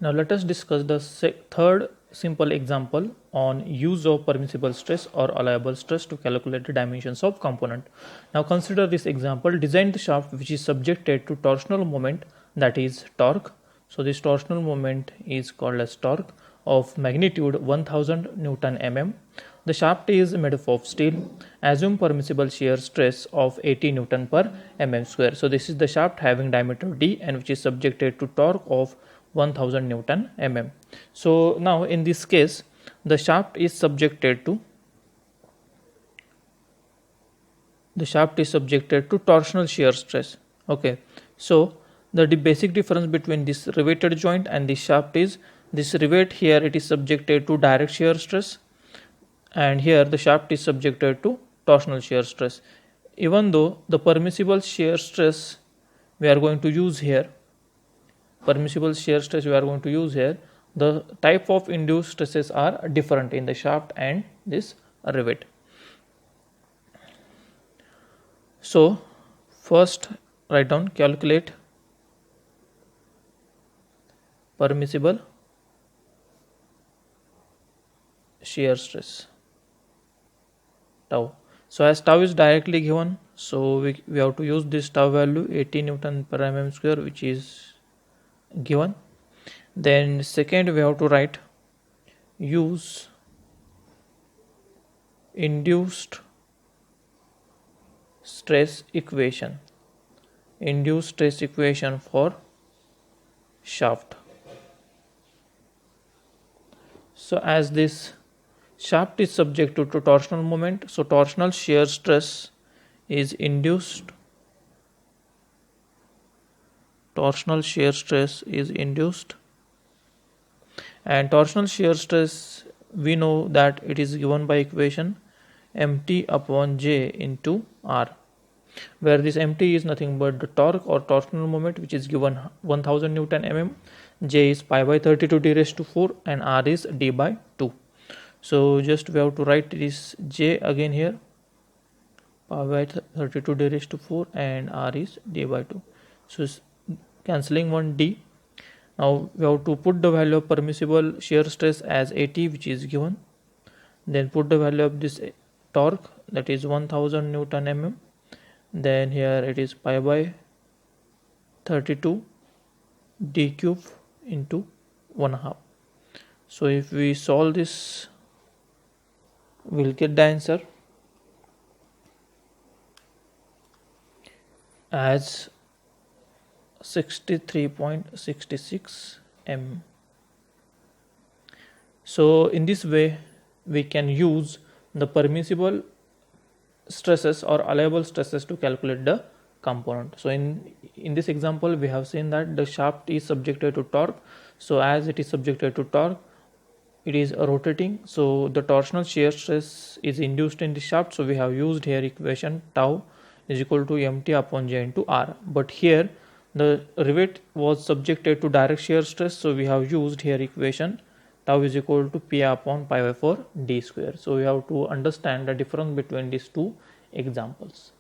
Now let us discuss the third simple example on use of permissible stress or allowable stress to calculate the dimensions of component. Now consider this example. Design the shaft which is subjected to torsional moment, that is torque. So this torsional moment is called as torque of magnitude 1000 Newton mm. The shaft is made up of steel. Assume permissible shear stress of 80 Newton per mm square. So this is the shaft having diameter d and which is subjected to torque of 1000 Newton mm. So now in this case the shaft is subjected to torsional shear stress. Okay, so the basic difference between this riveted joint and this shaft is this rivet here it is subjected to direct shear stress, and here the shaft is subjected to torsional shear stress. Even though the permissible shear stress we are going to use here, the type of induced stresses are different in the shaft and this rivet. So first write down, calculate permissible shear stress tau. So as tau is directly given, so we have to use this tau value 80 Newton per mm square which is given. Then second we have to write use induced stress equation for shaft. So as this shaft is subjected to torsional moment, so torsional shear stress is induced. And torsional shear stress we know that it is given by equation mt upon j into r, where this mt is nothing but the torque or torsional moment which is given 1000 Newton mm, j is pi by 32 d raised to 4 and r is d by 2. So just we have to write this j again here, pi by 32 d raised to 4 and r is d by 2. So cancelling one d. Now we have to put the value of permissible shear stress as 80 which is given, then put the value of this torque that is 1000 Newton mm, then here it is pi by 32 d cube into 1/2. So if we solve this we will get the answer as 63.66 mm. So in this way we can use the permissible stresses or allowable stresses to calculate the component. So in this example we have seen that the shaft is subjected to torque. So as it is subjected to torque, it is rotating, so the torsional shear stress is induced in the shaft. So we have used here equation tau is equal to mt upon j into r. But here the rivet was subjected to direct shear stress, so we have used here equation tau is equal to pi upon pi by 4 d square. So we have to understand the difference between these two examples.